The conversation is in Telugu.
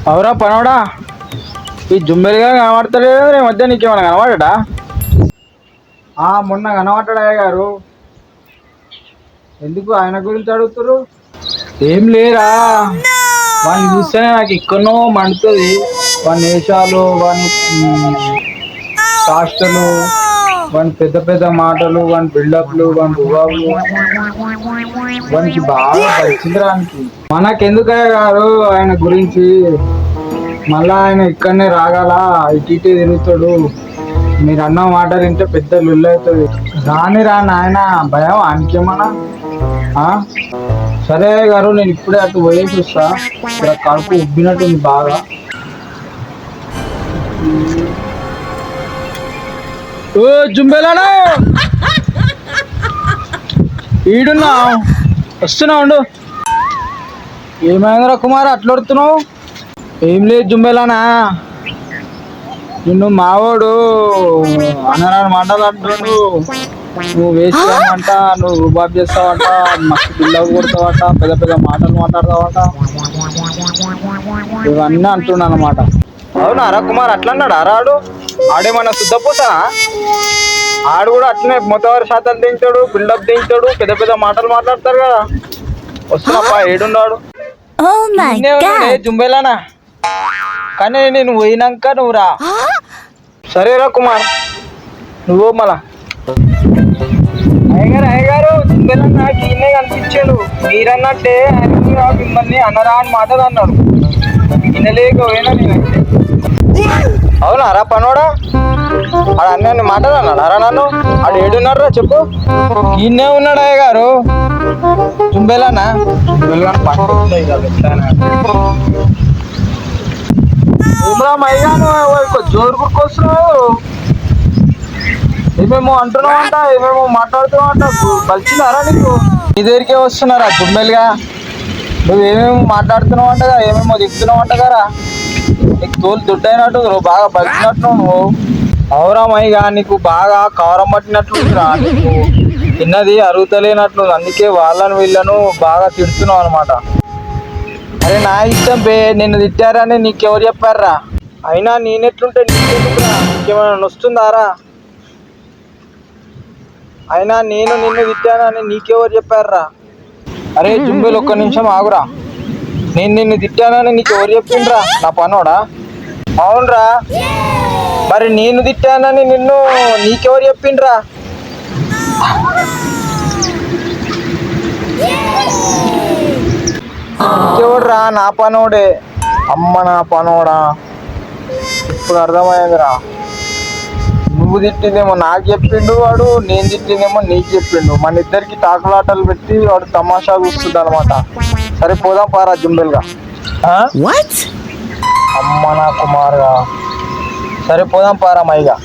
అవురా పనోడా, ఈ జుంబెలుగా కనబడతలేదు రే మధ్య నీకేమైనా కనబడటా? మొన్న కనబడ్డాడు గారు. ఎందుకు ఆయన గురించి అడుగుతారు? ఏం లేరా, వాడిని చూస్తేనే నాకు ఎక్కడనో మండుతుంది. వాని వేషాలు, వాని కాస్టలు, వాని పెద్ద పెద్ద మాటలు, వాని బిల్డప్లు, వాని రుబాబులు, వానికి బాగా పరిచింద్రానికి. మనకెందుకయ్య గారు ఆయన గురించి? మళ్ళా ఆయన ఇక్కడనే రాగల, ఇటు తిరుగుతాడు. మీరు అన్న మాట వింటే పెద్ద లుల్లు అవుతుంది. రాని రా నాయన, భయం ఆయనకేమన్నా? సరే గారు, నేను ఇప్పుడే అటు పోయేసి వస్తా. ఇక్కడ కడుపు ఉబ్బినట్టుంది బాగా. ఓ జుంబెలానా, ఈడున్నా, వస్తున్నా ఉండు. ఏమైందిరా కుమార్ అట్లడుతున్నావు? ఏం లేదు జుంబెలానా, నిన్ను మావాడు అనరాని మాటలు అంటున్నాడు. నువ్వు వేసావంట, నువ్వు రుబాబ్ చేస్తావంట, మస్తు పిల్లలు కొడతావంట, పెద్ద పెద్ద మాటలు మాట్లాడతావంట, ఇవన్నీ అంటున్నా అనమాట. అవునా కుమార్, అట్లా అన్నాడు ఆరాడు? ఆడేమన్నా శుద్ధపోతానా? ఆడు కూడా అట్లనే మొత్తవారి శాతాలు దించాడు, బిల్డప్ దించాడు, పెద్ద పెద్ద మాటలు మాట్లాడతారు కదా. వస్తున్నప్పా, ఏడున్నాడు? జుంబేలానా, కానీ నేను పోయినాక నువ్వు రా. సరేరా కుమార్, నువ్వు మళ్ళా. అయ్యగారు జుంబేలన్న ఈయనే కనిపించాడు. మీరన్నట్టే ఆయన మిమ్మల్ని అన్నరా అని మాటలు అన్నాడు. వినలేకపోయినా నేనైతే. అవునారా పనోడా, ఆడ అన్నీ మాటలు అన్నాడారా నన్ను? ఆడు ఏడున్నారా చెప్పు? ఈయనే ఉన్నాడు అయ్యగారు. జుంబేలానా, జోరు గుర్కొస్తున్నావు, ఏమేమో అంటున్నావు అంట, ఏమేమో మాట్లాడుతున్నావు అంట. కలిసినారా నీకు? నీ దగ్గరికే వస్తున్నారా జుంబెలుగా? నువ్వు ఏమేమో మాట్లాడుతున్నావు అంటగా, ఏమేమో దిగుతున్నావు అంట కదా. నీకు తోలు దుడ్డైనట్టు, నువ్వు బాగా బలిసినట్టు నువ్వు. అవురా మైగా, నీకు బాగా కారం పట్టినట్లుందిరా. నీకు తిన్నది అరుగుతలేనట్లు, అందుకే వాళ్ళను వీళ్ళను బాగా తిడుతున్నావు అనమాట. అరే నా ఇష్టం పే, నిన్ను తిట్టారని నీకెవరు చెప్పారా? అయినా నేనెట్లుంటే నీకెందుకురా? నీకేమైనా వస్తుందారా? అయినా నేను నిన్ను తిట్టానని నీకెవరు చెప్పారా? అరే జుంబేలు, ఒక్క నిమిషం ఆగురా. నేను నిన్ను తిట్టానని నీకెవరు చెప్పిండ్రా నా పనోడా? అవునరా, మరి నేను తిట్టానని నీకెవరు చెప్పిండ్రా? ఇంకెవడురా? నా పనోడే. అమ్మ నా పనోడా, ఇప్పుడు అర్థమైందిరా. నువ్వు తిట్టిందేమో నాకు చెప్పిండు వాడు, నేను తిట్టిందేమో నీకు చెప్పిండు. మన ఇద్దరికి తాకులాటలు పెట్టి వాడు తమాషా చూస్తుంది అనమాట. సరే పోదాం పారా జుంబెల్గా. అమ్మ నా కుమార్గా, సరే పోదాం పారా మైగా.